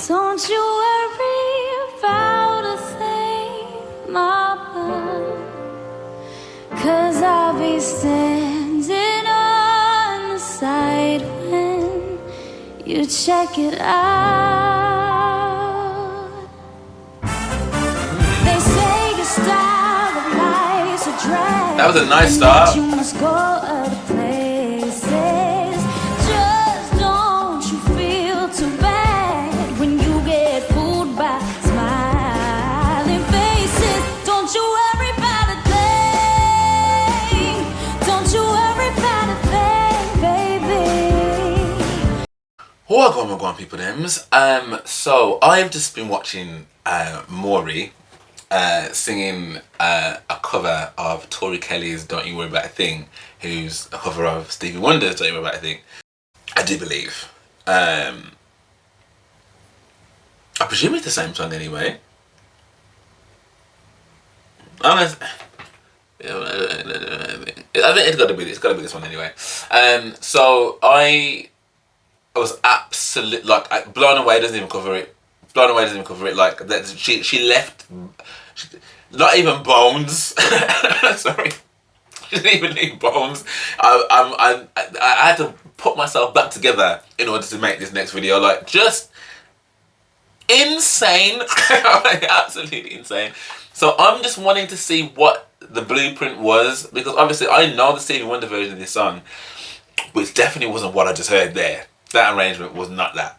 Don't you worry about a thing, mama, 'cause I'll be standing on the side when you check it out. They say your style of life's a drag. That was a nice start. You must go other places. Just don't you feel too bad when you get fooled by smiling faces. Don't you worry about a thing. Don't you worry about a thing, baby. Welcome on people thems. So I've just been watching Maury singing a cover of Tori Kelly's Don't You Worry About a Thing, who's a cover of Stevie Wonder's Don't You Worry About a Thing, I do believe. I presume it's the same song anyway. I think it's got to be this one anyway. So I was absolutely like blown away. Doesn't even cover it. Blown away doesn't even cover it. Like that, she left. Not even bones. Sorry, she didn't even leave bones. I had to put myself back together in order to make this next video. Like just insane, absolutely insane. So I'm just wanting to see what the blueprint was, because obviously I know the Stevie Wonder version of this song, which definitely wasn't what I just heard there. That arrangement was not that.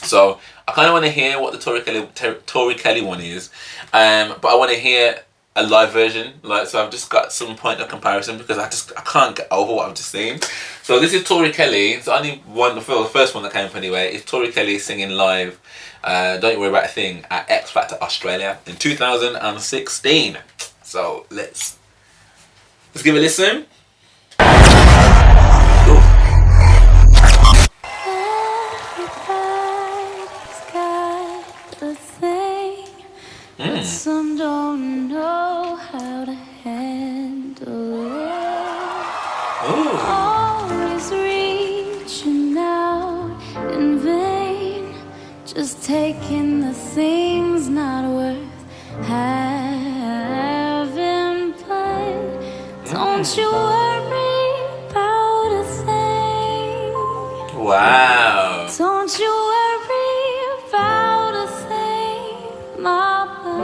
So I kind of want to hear what the Tori Kelly one is, but I want to hear a live version. Like, so I've just got some point of comparison because I can't get over what I've just seen. So this is Tori Kelly. It's only one, the first one that came up anyway. It's Tori Kelly singing live. Don't You Worry About a Thing at X Factor Australia in 2016. So let's give it a listen. Some don't know how to handle it. Always reaching out in vain, just taking the things not worth having. But don't you worry about a thing. Wow. Don't you worry about a thing, mama,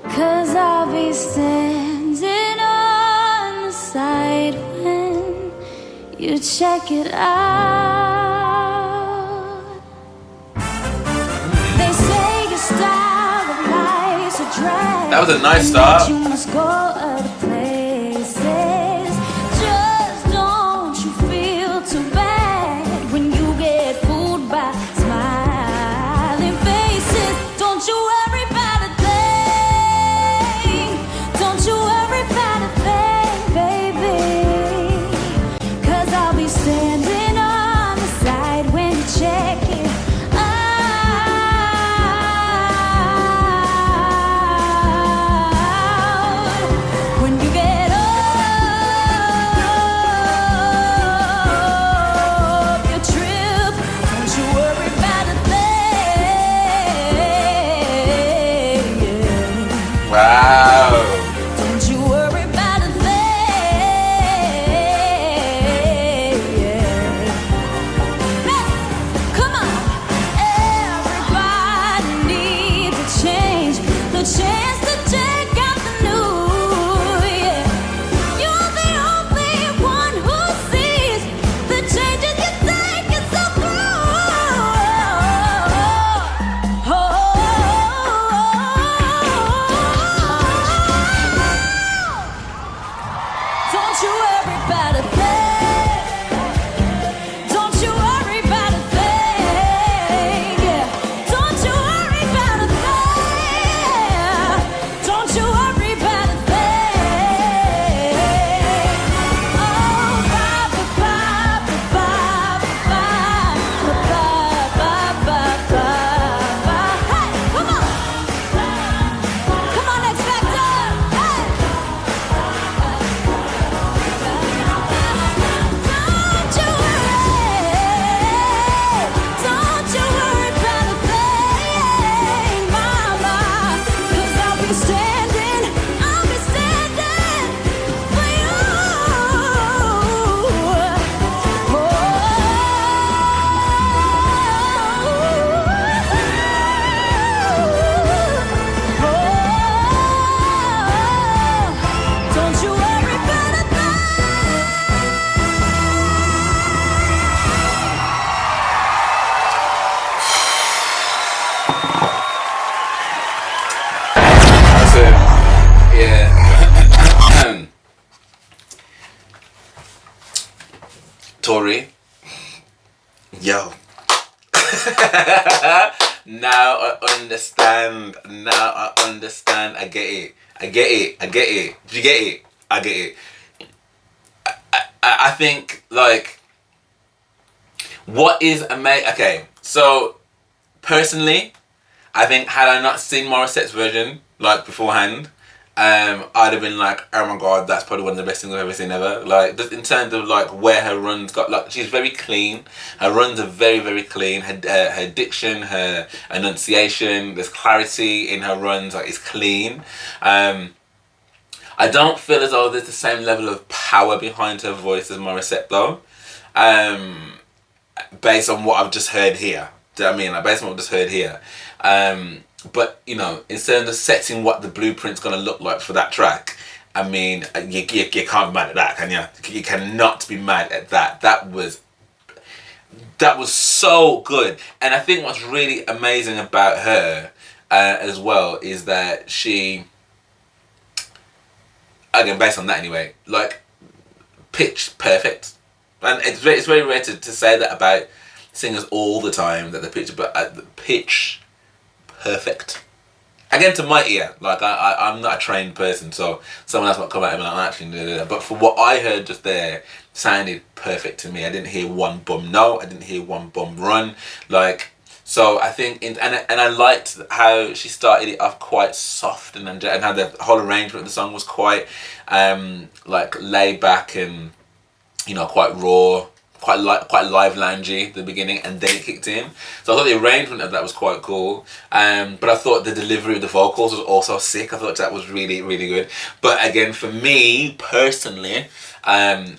'cause I'll be standing on the side when you check it out. They say your style of life's a drag. That was a nice start. You must go other places. Just don't you feel too bad when you get fooled by smiling faces. Don't you worry about a thing. Don't you worry about a thing, baby, 'cause I'll be standing on the side when you check it out. Yo. Now I understand. Now I understand. I get it. I get it. I get it. Do you get it? I get it. I think, like, what is amazing. Okay, so personally, I think had I not seen Morissette's version like beforehand, I'd have been like, oh my god, that's probably one of the best things I've ever seen ever. Like, just in terms of like where her runs got, like, she's very clean. Her runs are very, very clean. Her diction, her enunciation, there's clarity in her runs. Like, it's clean. I don't feel as though there's the same level of power behind her voice as Morissette though. Based on what I've just heard here. Do you know what I mean? Like, based on what I've just heard here. But, you know, in terms of setting what the blueprint's going to look like for that track, I mean, you can't be mad at that, can you? You cannot be mad at that. That was so good. And I think what's really amazing about her as well is that she, again, based on that anyway, like, pitch perfect. And it's very rare to say that about singers all the time, that the pitch, but the pitch perfect. Again, to my ear, like, I'm not a trained person, so someone else might come at him and I'm actually, but for what I heard just there, sounded perfect to me. I didn't hear one bum note, I didn't hear one bum run, like, so I think, and I liked how she started it off quite soft, and how the whole arrangement of the song was quite, like, laid back and, you know, quite raw, quite live loungy at the beginning, and then it kicked in. So I thought the arrangement of that was quite cool. But I thought the delivery of the vocals was also sick. I thought that was really, really good. But again, for me personally, I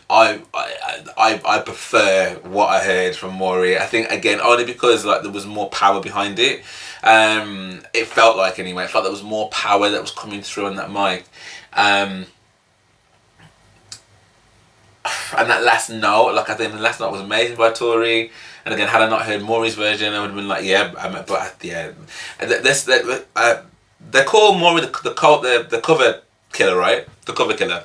prefer what I heard from Maury. I think, again, only because, like, there was more power behind it. It felt like, anyway, it felt there was more power that was coming through on that mic. And that last note, like, I think the last note was amazing by Tori. And again, had I not heard Maury's version, I would have been like, yeah, but yeah, they call Maury the cover killer, right? The cover killer.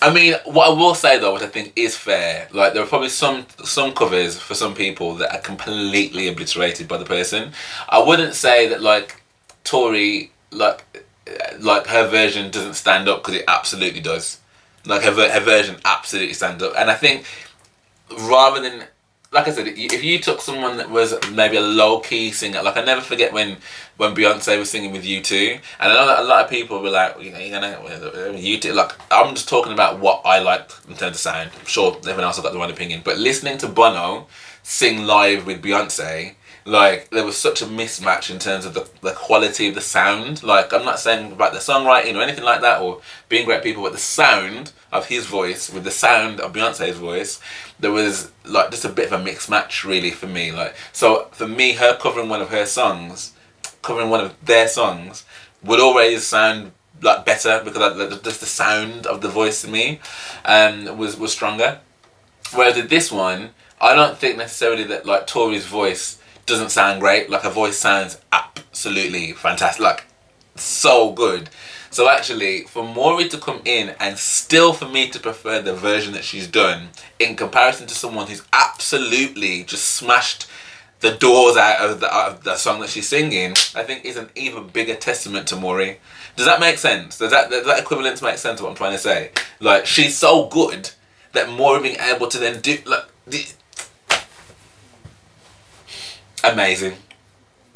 I mean, what I will say though, which I think is fair, like, there are probably some covers for some people that are completely obliterated by the person. I wouldn't say that, like, Tori, like her version doesn't stand up, because it absolutely does. Like, her version absolutely stands up. And I think, rather than, like I said, if you took someone that was maybe a low-key singer, like, I never forget when Beyonce was singing with U2, and I know that a lot of people were like, you know, U2, like, I'm just talking about what I liked in terms of sound. I'm sure everyone else has got their own opinion, but listening to Bono sing live with Beyonce, like, there was such a mismatch in terms of the quality of the sound. Like, I'm not saying about the songwriting or anything like that, or being great people, but the sound of his voice with the sound of Beyonce's voice, there was, like, just a bit of a mixed match, really, for me. Like, so for me, her covering one of their songs, would always sound, like, better, because just the sound of the voice to me was stronger. Whereas with this one, I don't think necessarily that, like, Tori's voice doesn't sound great. Like, her voice sounds absolutely fantastic, like, so good. So actually, for Maury to come in and still for me to prefer the version that she's done in comparison to someone who's absolutely just smashed the doors out of the song that she's singing, I think is an even bigger testament to Maury. Does that make sense? Does that equivalence make sense to what I'm trying to say? Like, she's so good that Maury being able to then do, like, amazing.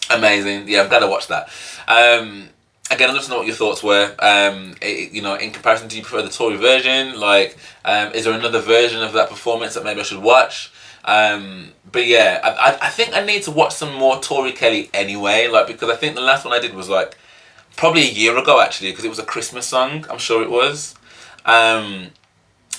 Yeah, I'm glad I watched that. Again, I'd love to know what your thoughts were. You know, in comparison, do you prefer the Tori version? Like, is there another version of that performance that maybe I should watch? But yeah, I think I need to watch some more Tori Kelly anyway. Like, because I think the last one I did was, like, probably a year ago, actually, because it was a Christmas song. I'm sure it was.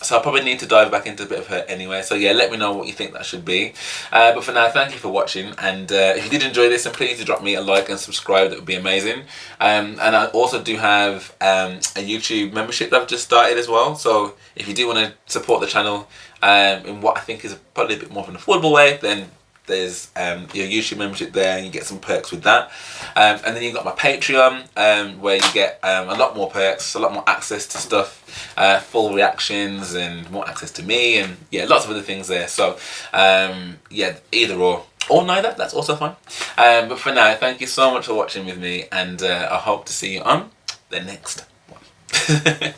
So I probably need to dive back into a bit of her anyway. So yeah, let me know what you think that should be. But for now, thank you for watching. And if you did enjoy this, then please do drop me a like and subscribe. That would be amazing. And I also do have a YouTube membership that I've just started as well. So if you do want to support the channel in what I think is probably a bit more of an affordable way, then There's your YouTube membership there, and you get some perks with that. And then you've got my Patreon, where you get a lot more perks, a lot more access to stuff, full reactions, and more access to me, and yeah, lots of other things there. So yeah, either or neither, that's also fine. But for now, thank you so much for watching with me, and I hope to see you on the next one.